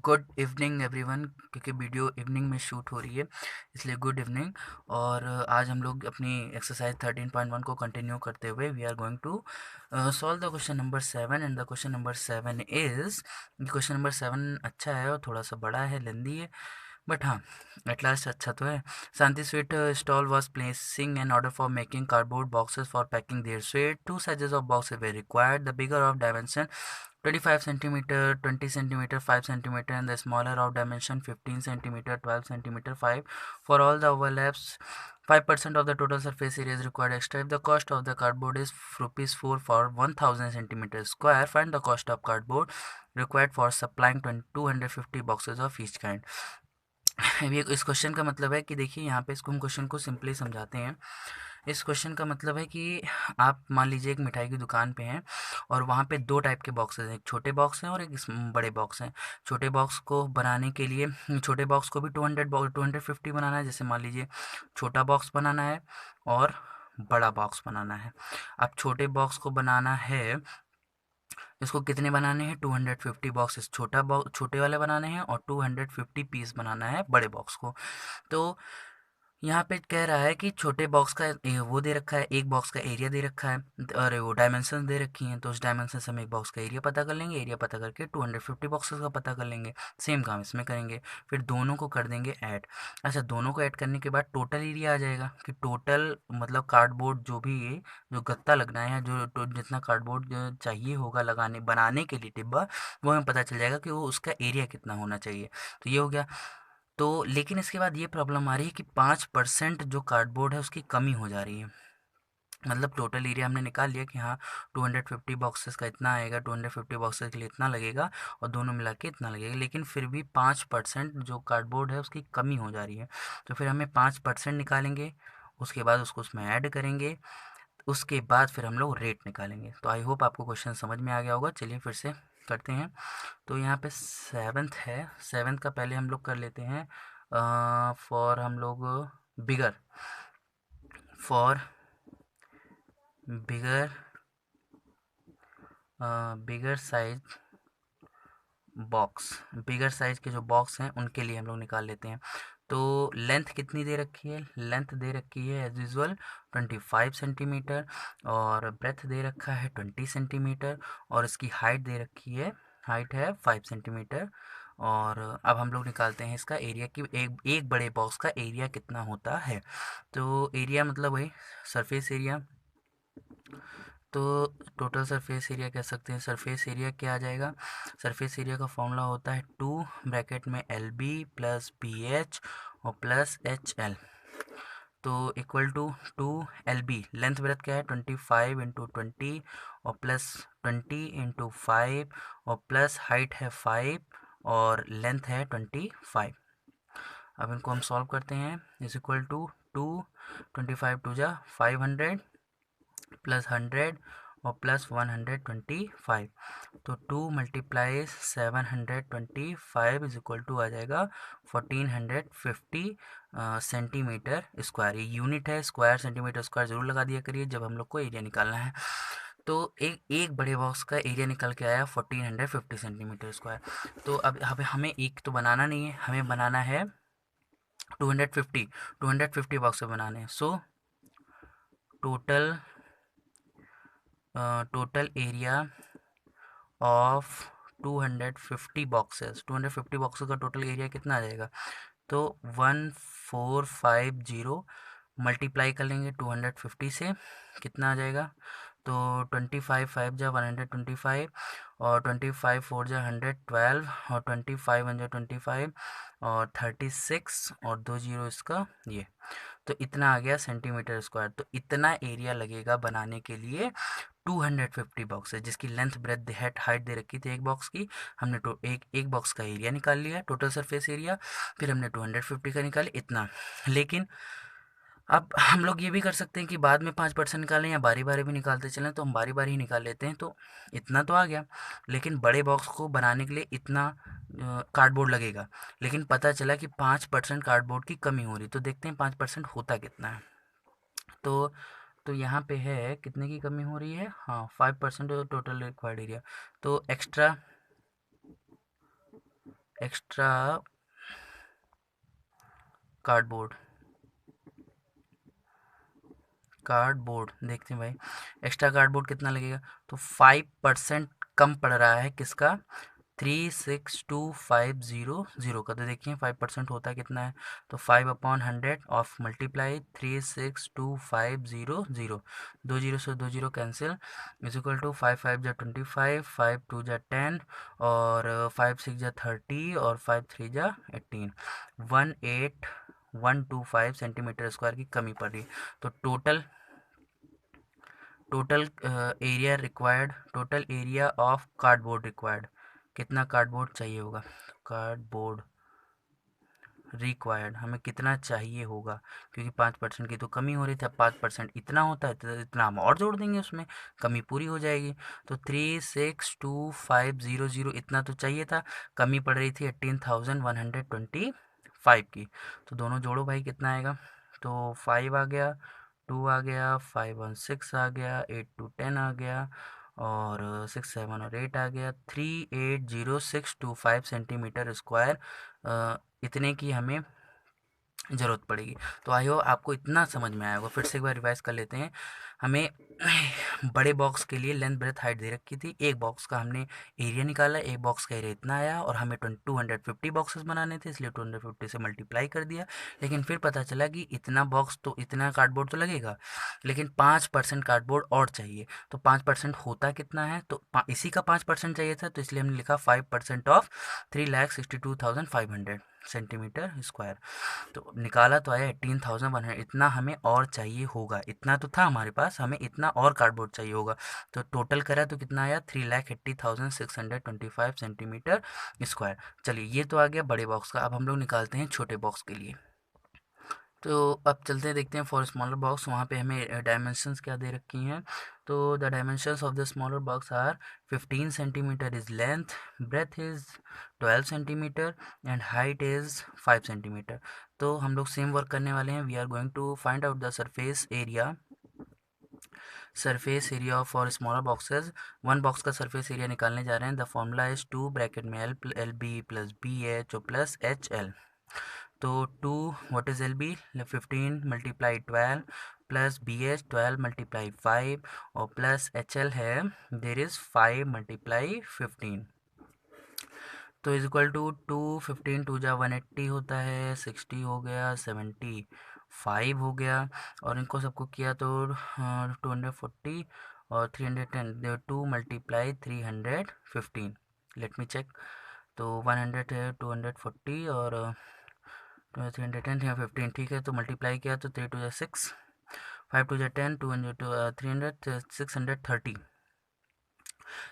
Good evening everyone, क्योंकि video evening में shoot हो रही है इसलिए गुड इवनिंग। और आज हम लोग अपनी एक्सरसाइज 13.1 को कंटिन्यू करते हुए we are going to solve the question number 7। And the question number 7 is, question number 7 अच्छा है और थोड़ा सा बड़ा है, लेंदी है, बट हाँ एट लास्ट अच्छा तो है। Santi Sweet stall was placing an order for making cardboard boxes for packing their sweet. Two sizes of boxes were required. The bigger of dimension 25 centimeter, 20 centimeter, 5 centimeter, and the smaller of dimension 15 centimeter, 12 centimeter, 5. For all the overlaps, 5% of the total surface area is required extra. If the cost of the cardboard is rupees 4 for 1000 centimeter square, find the cost of cardboard required for supplying 250 boxes of each kind. ये इस question का मतलब है कि देखिए यहाँ पे इसको हम क्वेश्चन को सिंपली समझाते हैं। इस क्वेश्चन का मतलब है कि आप मान लीजिए एक मिठाई की दुकान पे हैं और वहाँ पे दो टाइप के बॉक्सेस हैं, एक छोटे बॉक्स हैं और एक बड़े बॉक्स हैं। छोटे बॉक्स को बनाने के लिए छोटे बॉक्स को भी 250 बनाना है। जैसे मान लीजिए छोटा बॉक्स बनाना है और बड़ा बॉक्स बनाना है। अब छोटे बॉक्स को बनाना है, इसको कितने बनाने हैं, 250 बॉक्सेस छोटा बॉक्स छोटे वाले बनाने हैं और 250 पीस बनाना है बड़े बॉक्स को। तो यहाँ पे कह रहा है कि छोटे बॉक्स का वो दे रखा है, एक बॉक्स का एरिया दे रखा है और वो डायमेंशन दे रखी हैं, तो उस डायमेंशन से हम एक बॉक्स का एरिया पता कर लेंगे, एरिया पता करके 250 बॉक्सेस का पता कर लेंगे। सेम काम इसमें करेंगे, फिर दोनों को कर देंगे ऐड। अच्छा, दोनों को ऐड करने के बाद टोटल एरिया आ जाएगा कि टोटल मतलब कार्डबोर्ड जो भी ये जो गत्ता लगना है या जितना कार्डबोर्ड चाहिए होगा लगाने बनाने के लिए डिब्बा, वो हमें पता चल जाएगा कि वो उसका एरिया कितना होना चाहिए। तो ये हो गया। तो लेकिन इसके बाद ये प्रॉब्लम आ रही है कि 5% जो कार्डबोर्ड है उसकी कमी हो जा रही है। मतलब टोटल एरिया हमने निकाल लिया कि हाँ 250 बॉक्सेस का इतना आएगा, 250 बॉक्सेस के लिए इतना लगेगा और दोनों मिला के इतना लगेगा, लेकिन फिर भी 5% जो कार्डबोर्ड है उसकी कमी हो जा रही है। तो फिर हमें 5% निकालेंगे, उसके बाद उसको उसमें ऐड करेंगे, उसके बाद फिर हम लोग रेट निकालेंगे। तो आई होप आपको क्वेश्चन समझ में आ गया होगा। चलिए फिर से करते हैं। तो यहाँ पे सेवन्थ है, सेवन्थ का पहले हम लोग कर लेते हैं फॉर हम लोग bigger, for bigger bigger size box, bigger size के जो बॉक्स हैं उनके लिए हम लोग निकाल लेते हैं। तो लेंथ कितनी दे रखी है, लेंथ दे रखी है एज यूजल 25 सेंटीमीटर और ब्रेथ दे रखा है 20 सेंटीमीटर और इसकी हाइट दे रखी है, हाइट है 5 सेंटीमीटर। और अब हम लोग निकालते हैं इसका एरिया कि एक बड़े बॉक्स का एरिया कितना होता है। तो एरिया मतलब वही सरफेस एरिया, तो टोटल सरफेस एरिया कह सकते हैं। सरफेस एरिया क्या आ जाएगा, सरफेस एरिया का फॉर्मूला होता है 2 ब्रैकेट में LB प्लस BH और प्लस HL, तो equal to 2 LB। Length breadth क्या है 25 इंटू 20 और प्लस 20 इंटू 5 और प्लस हाइट है 5 और लेंथ है 25। अब इनको हम सॉल्व करते हैं। इज इक्वल टू 500 प्लस 100 और प्लस 125। तो 2 मल्टीप्लाइज 725 इज इक्वल टू आ जाएगा 1450 सेंटीमीटर स्क्वायर। ये यूनिट है, स्क्वायर सेंटीमीटर स्क्वायर ज़रूर लगा दिया करिए जब हम लोग को एरिया निकालना है। तो एक एक बड़े बॉक्स का एरिया निकल के आया 1450 सेंटीमीटर स्क्वायर। तो अब हमें एक तो बनाना नहीं है, हमें बनाना है 250 बॉक्स बनाने हैं। So total total area of 250 boxes का टोटल एरिया कितना आ जाएगा, तो 1450 मल्टीप्लाई कर लेंगे 250 से, कितना आ जाएगा, तो 25 5 जा 125 और 25 4 जा 112 और 25 1 जा 25 और 36 और 2 जीरो इसका ये, तो इतना आ गया सेंटीमीटर स्क्वायर। तो इतना एरिया लगेगा बनाने के लिए 250 बॉक्स है, जिसकी लेंथ ब्रेथ हाइट दे रखी थी एक बॉक्स की। हमने एक बॉक्स का एरिया निकाल लिया, टोटल सरफेस एरिया, फिर हमने 250 का निकाले इतना। लेकिन अब हम लोग ये भी कर सकते हैं कि बाद में 5% निकालें या बारी बारी भी निकालते चलें, तो हम बारी बारी ही निकाल लेते हैं। तो इतना तो आ गया, लेकिन बड़े बॉक्स को बनाने के लिए इतना कार्डबोर्ड लगेगा, लेकिन पता चला कि 5% कार्डबोर्ड की कमी हो रही। तो देखते हैं 5% होता कितना है। तो यहाँ पे है कितने की कमी हो रही है, हाँ 5% टोटल रिक्वायर्ड एरिया। तो एक्स्ट्रा एक्स्ट्रा कार्डबोर्ड देखते हैं भाई, एक्स्ट्रा कार्डबोर्ड कितना लगेगा। तो 5% कम पड़ रहा है किसका, 362,500 का। तो देखिए 5% होता है कितना है, तो 5/100 ऑफ मल्टीप्लाई 362,500, 2 जीरो से 2 zero cancel, is equal to 5 5 जा 25, 5 2 जा 10, और 5 6 जा 30, और 5 3 जा 18, 18,125 सेंटीमीटर स्क्वायर की कमी पड़ रही है। तो total area required, total area of cardboard required, कितना कार्डबोर्ड चाहिए होगा, कार्डबोर्ड रिक्वायर्ड हमें कितना चाहिए होगा, क्योंकि 5% की तो कमी हो रही थी। अब 5% इतना होता है तो इतना हम और जोड़ देंगे, उसमें कमी पूरी हो जाएगी। तो 362,500 इतना तो चाहिए था, कमी पड़ रही थी 18,125 की। तो दोनों जोड़ो भाई, कितना आएगा, तो 5 आ गया, 2 आ गया, 5 1 6 आ गया, 8 2 10 आ गया, और 6 7 और 8 आ गया, 380,625 सेंटीमीटर स्क्वायर इतने की हमें ज़रूरत पड़ेगी। तो आई होप आपको इतना समझ में आया होगा। फिर से एक बार रिवाइज कर लेते हैं। हमें बड़े बॉक्स के लिए लेंथ ब्रेथ हाइट दे रखी थी, एक बॉक्स का हमने एरिया निकाला, एक बॉक्स का एरिया इतना आया, और हमें 250 बॉक्सेस बनाने थे, इसलिए 250 से मल्टीप्लाई कर दिया। लेकिन फिर पता चला कि इतना बॉक्स तो, इतना कार्डबोर्ड तो लगेगा, लेकिन 5% कार्डबोर्ड और चाहिए। तो 5% होता कितना है, तो इसी का 5% चाहिए था, तो इसलिए हमने लिखा 5% ऑफ 3,62,500 सेंटीमीटर स्क्वायर। तो निकाला तो आया 18,100, इतना हमें और चाहिए होगा। इतना तो था हमारे पास, हमें इतना और कार्डबोर्ड चाहिए होगा। तो टोटल करा तो कितना आया, 3,80,625 सेंटीमीटर स्क्वायर। चलिए ये तो आ गया बड़े बॉक्स का। अब हम लोग निकालते हैं छोटे बॉक्स के लिए। तो अब चलते हैं, देखते हैं फॉर स्मॉलर बॉक्स, वहाँ पे हमें डायमेंशंस क्या दे रखी हैं। तो the dimensions of the smaller box are 15 centimetre is length, breadth is 12 centimetre, and height is 5 centimetre. तो हम लोग सेम वर्क करने वाले हैं। We are going to find out the surface area for smaller boxes. One box का surface area निकालने जा रहे हैं। द फॉर्मूला इज 2 ब्रैकेट में L B plus B H ओ प्लस एच एल। तो 2, what is L B, 15 multiply 12 plus B H 12 multiply 5, और plus H L है, देर इज़ 5 मल्टीप्लाई 15। तो इज इक्वल टू 15 2 जा 180 होता है, 60 हो गया, 75 हो गया, और इनको सबको किया तो 240 और 310, 2 मल्टीप्लाई 315। Let me check. तो 100 है, 240 और 310 है 15, ठीक है। तो मल्टीप्लाई किया तो 3 2 जा 6, 5 2 जा 10, 200 300 630,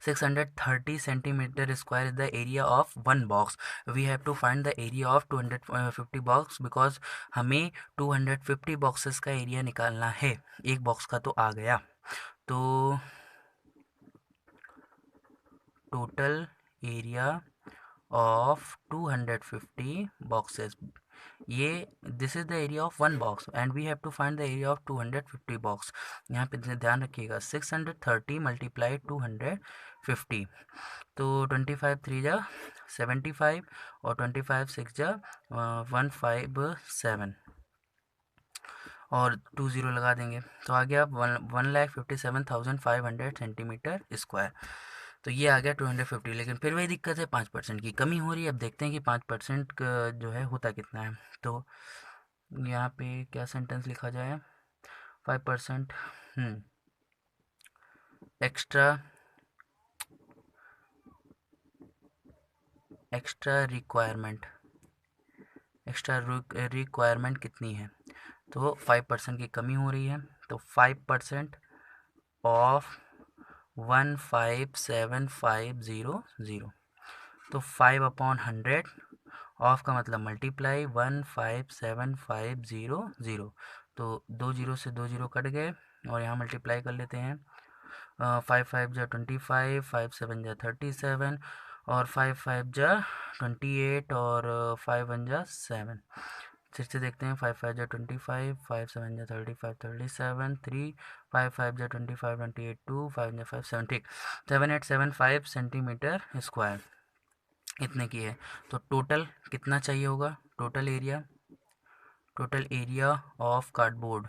630 centimeter square is the area of one box. We have to find the area of 250 box, because हमें 250 boxes का एरिया निकालना है। एक बॉक्स का तो आ गया। तो टोटल एरिया ऑफ 250 boxes, ये this is the area of one box, and we have to find the area of 250 box. यहाँ पे ध्यान रखिएगा, 630 मल्टीप्लाई 250, तो 25 3 जा 75, और 25 6 जा 157, और 20 लगा देंगे तो आ गया 1,57,500 सेंटीमीटर स्क्वायर। तो ये आ गया 250। लेकिन फिर वही दिक्कत है, 5% की कमी हो रही है। अब देखते हैं कि 5% जो है होता कितना है। तो यहाँ पे क्या सेंटेंस लिखा जाए, 5% एक्स्ट्रा एक्स्ट्रा रिक्वायरमेंट कितनी है, तो 5% की कमी हो रही है। तो 5% ऑफ 157,500, तो 5/100, ऑफ का मतलब मल्टीप्लाई 157,500, तो 2 जीरो से 2 जीरो कट गए, और यहाँ मल्टीप्लाई कर लेते हैं। 5 5 जा 25, 5 7 जा 37, और 5 5 जा 28, और 5 1 जा 7। फिर से देखते हैं, 5 5 जा 25, 5 7 जा 35 37, 3 5 5 जा 25 28 2, 5 जा 5 7, ठीक, 7875 सेंटीमीटर स्क्वायर। इतने की है। तो टोटल कितना चाहिए होगा, टोटल एरिया ऑफ कार्डबोर्ड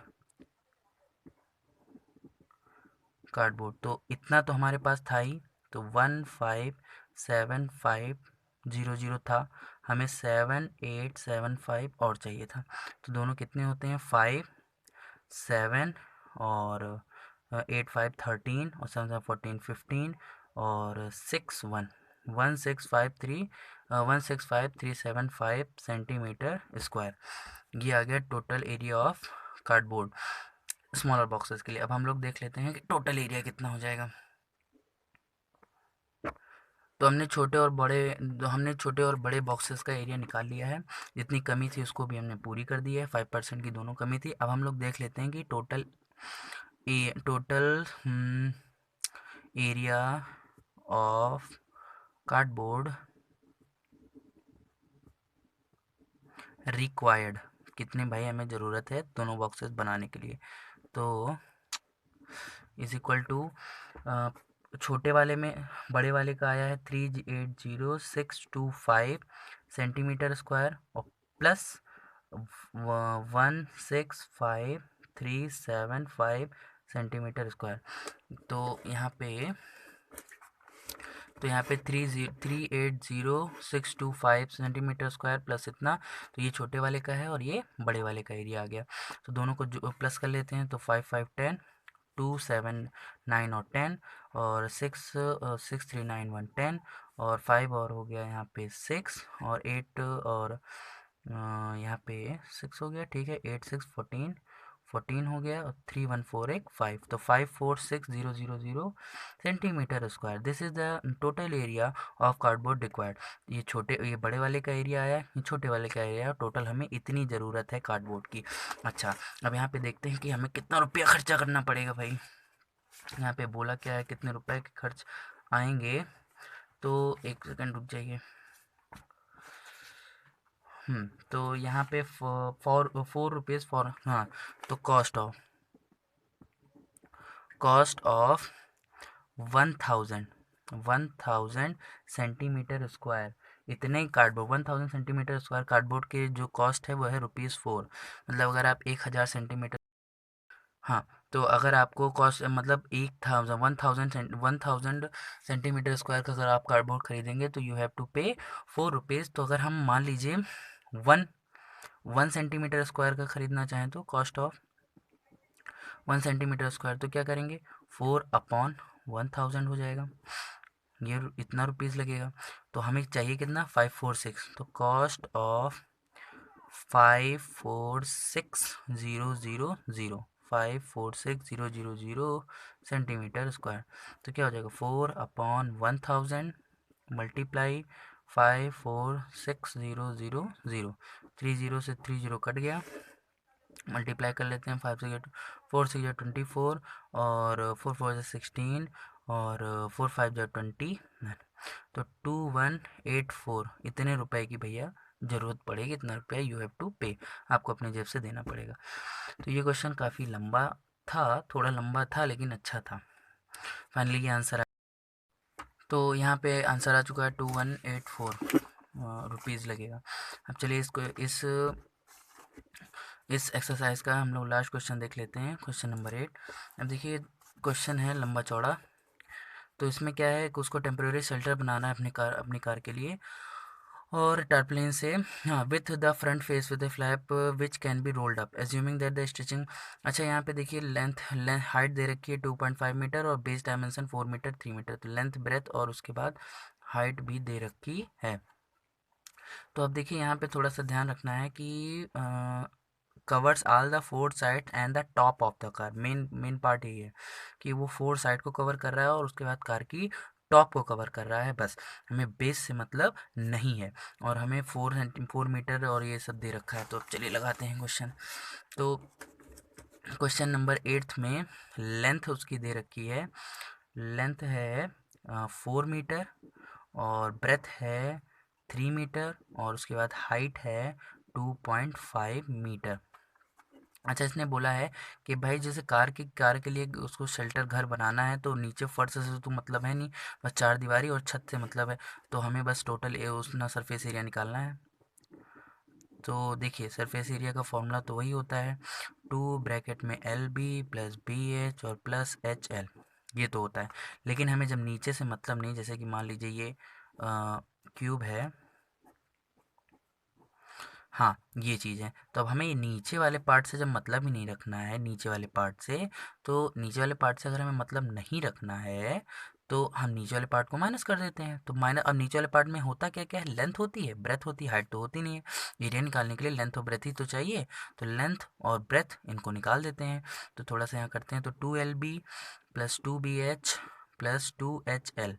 तो इतना तो हमारे पास था ही। तो 15750 था, हमें 7875 और चाहिए था। तो दोनों कितने होते हैं, 5 7 और 8 5 13 और 7 7 14 15 और 6 1 1653 165,375 सेंटीमीटर स्क्वायर। ये आ गया total area of cardboard smaller boxes के लिए। अब हम लोग देख लेते हैं कि टोटल एरिया कितना हो जाएगा। तो हमने छोटे और बड़े बॉक्सेस का एरिया निकाल लिया है। जितनी कमी थी उसको भी हमने पूरी कर दी है, 5% की दोनों कमी थी। अब हम लोग देख लेते हैं कि total area of cardboard required, कितने भाई हमें ज़रूरत है दोनों बॉक्सेस बनाने के लिए। तो इज इक्वल टू छोटे वाले में बड़े वाले का आया है 380625 सेंटीमीटर स्क्वायर और प्लस 165,375 सेंटीमीटर स्क्वायर। तो यहाँ पे 380625 सेंटीमीटर स्क्वायर प्लस इतना, तो ये छोटे वाले का है और ये बड़े वाले का एरिया आ गया। तो दोनों को जो प्लस कर लेते हैं तो 5 5 10 2 7 9 और 10 और 6 6 3 9 1 10 और 5 और हो गया यहाँ पे 6 और 8 और यहाँ पे 6 हो गया, ठीक है, 8 6 14 14 हो गया और 3 1 4 1 5, तो 546000 centimetre square. This is the total area of cardboard required. ये बड़े वाले का एरिया आया, ये छोटे वाले का एरिया, टोटल हमें इतनी ज़रूरत है कार्डबोर्ड की। अच्छा, अब यहाँ पे देखते हैं कि हमें कितना रुपया खर्चा करना पड़ेगा भाई। यहाँ पे बोला क्या है, कितने रुपए के खर्च आएंगे। तो एक सेकंड रुक जाइए। तो यहाँ पे ₹4 फॉर, हाँ, तो कॉस्ट ऑफ 1000 सेंटीमीटर स्क्वायर, इतने कार्डबोर्ड 1000 सेंटीमीटर स्क्वायर कार्डबोर्ड के जो कॉस्ट है वो है ₹4। मतलब अगर आप 1000 सेंटीमीटर, हाँ, तो अगर आपको कॉस्ट मतलब 1000 सेंटीमीटर स्क्वायर का अगर आप कार्डबोर्ड खरीदेंगे तो यू हैव टू पे ₹4। तो अगर हम मान लीजिए वन 1 सेंटीमीटर स्क्वायर का ख़रीदना चाहें तो कॉस्ट ऑफ 1 सेंटीमीटर स्क्वायर, तो क्या करेंगे, 4/1000 हो जाएगा, ये इतना रुपीज़ लगेगा। तो हमें चाहिए कितना, 546, तो कॉस्ट ऑफ 546,000 सेंटीमीटर स्क्वायर। तो क्या हो जाएगा, 4/1000 मल्टीप्लाई 546,000, 30 से 30 कट गया, मल्टीप्लाई कर लेते हैं, 4 6 24 और 4 4 16 और 4 5 20, तो 2184 इतने रुपए की भैया ज़रूरत पड़ेगी, इतना रुपया यू हैव टू पे, आपको अपने जेब से देना पड़ेगा। तो ये क्वेश्चन काफ़ी लंबा था, थोड़ा लंबा था लेकिन अच्छा था। फाइनली ये आंसर तो यहाँ पे आंसर आ चुका है, 2184 रुपीज़ लगेगा। अब चलिए इस एक्सरसाइज का हम लोग लास्ट क्वेश्चन देख लेते हैं, क्वेश्चन नंबर 8। अब देखिए क्वेश्चन है लंबा चौड़ा। तो इसमें क्या है कि उसको टेम्प्रेरी शेल्टर बनाना है अपनी कार के लिए, और टारप्लिन से, हाँ, with the front face with the flap which can be rolled up assuming that the stitching. अच्छा, यहाँ पे देखिए लेंथ हाइट दे रखी है 2.5 मीटर और बेस डायमेंशन 4 मीटर 3 मीटर, तो लेंथ ब्रेथ और उसके बाद हाइट भी दे रखी है। तो अब देखिए यहाँ पे थोड़ा सा ध्यान रखना है कि covers all the 4 side and the top of the car, main part यही है कि वो 4 साइड को कवर कर रहा है और उसके बाद कार की टॉप को कवर कर रहा है, बस हमें बेस से मतलब नहीं है। और हमें 4 मीटर और ये सब दे रखा है। तो अब चलिए लगाते हैं क्वेश्चन। तो क्वेश्चन नंबर 8 में लेंथ उसकी दे रखी है, लेंथ है 4 मीटर और ब्रेथ है 3 मीटर और उसके बाद हाइट है 2.5 मीटर। अच्छा, इसने बोला है कि भाई जैसे कार के लिए उसको शेल्टर घर बनाना है, तो नीचे फर्श से तो मतलब है नहीं, बस चार दीवारी और छत से मतलब है। तो हमें बस टोटल उसना सरफेस एरिया निकालना है। तो देखिए, सरफेस एरिया का फॉर्मूला तो वही होता है, 2 ब्रैकेट में LB प्लस BH और प्लस HL, ये तो होता है। लेकिन हमें जब नीचे से मतलब नहीं, जैसे कि मान लीजिए ये क्यूब है, हाँ ये चीज़ है, तो अब हमें ये नीचे वाले पार्ट से जब मतलब ही नहीं रखना है, नीचे वाले पार्ट से, तो नीचे वाले पार्ट से अगर हमें मतलब नहीं रखना है, तो हम नीचे वाले पार्ट को माइनस कर देते हैं। तो माइनस, अब नीचे वाले पार्ट में होता क्या क्या है, लेंथ होती है, ब्रेथ होती है, हाइट तो होती नहीं है। एरिया निकालने के लिए लेंथ और ब्रेथ ही तो चाहिए, तो लेंथ और ब्रेथ इनको निकाल देते हैं। तो थोड़ा सा यहाँ करते हैं, तो 2LB plus 2BH plus 2HL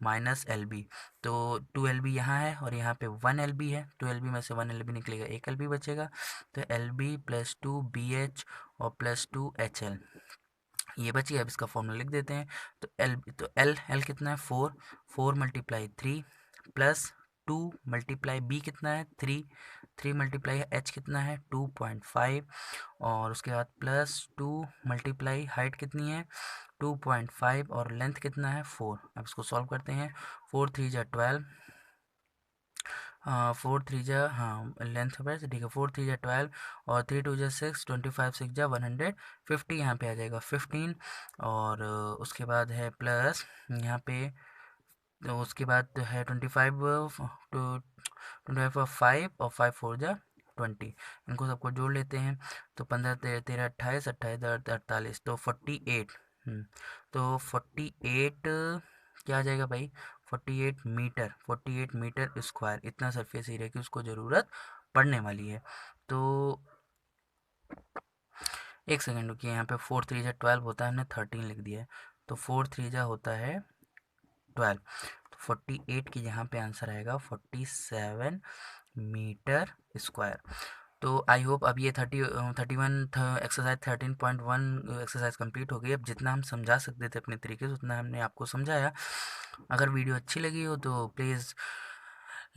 minus LB। तो 2LB यहाँ है और यहाँ पे 1LB है, 2LB में से 1LB निकलेगा, 1LB बचेगा। तो LB प्लस 2BH और प्लस 2HL ये बची। अब इसका फॉर्मूला लिख देते हैं। तो एल कितना है, 4 मल्टीप्लाई 3 प्लस 2 मल्टीप्लाई B कितना है, 3 मल्टीप्लाई H कितना है, 2.5, और उसके बाद प्लस 2 मल्टीप्लाई हाइट कितनी है, 2.5, और लेंथ कितना है, 4। अब इसको सॉल्व करते हैं। 4 3 जा 12, 4 3 जा, हाँ लेंथ है, ठीक है, 4 3 जा 12 और 3 2 जा 6, 25 6 जा 150, यहाँ पे आ जाएगा 15। और उसके बाद है प्लस यहाँ पे, तो उसके बाद तो है 25 टू 25 और 5 4 जा 20, इनको सबको जोड़ लेते हैं। तो 15 13 13 28, 28 48, तो 48। तो 48 क्या आ जाएगा भाई, 48 मीटर स्क्वायर, इतना सरफेस एरिया की उसको ज़रूरत पड़ने वाली है। तो एक सेकेंड रुकिए, यहाँ पे 4 3 जा 12 होता है, हमने 13 लिख दिया है, तो 4 3 जा होता है 12। तो 48 की यहाँ पे आंसर आएगा 47 मीटर स्क्वायर। तो आई होप अब ये 31 एक्सरसाइज 13.1 एक्सरसाइज कंप्लीट हो गई। अब जितना हम समझा सकते थे अपने तरीके से उतना हमने आपको समझाया। अगर वीडियो अच्छी लगी हो तो please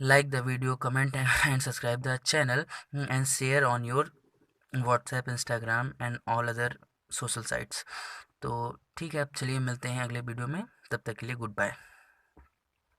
like the video, comment and subscribe the channel and share on your WhatsApp, Instagram and all other social sites. तो ठीक है, अब चलिए मिलते हैं अगले वीडियो में, तब तक के लिए गुड बाय।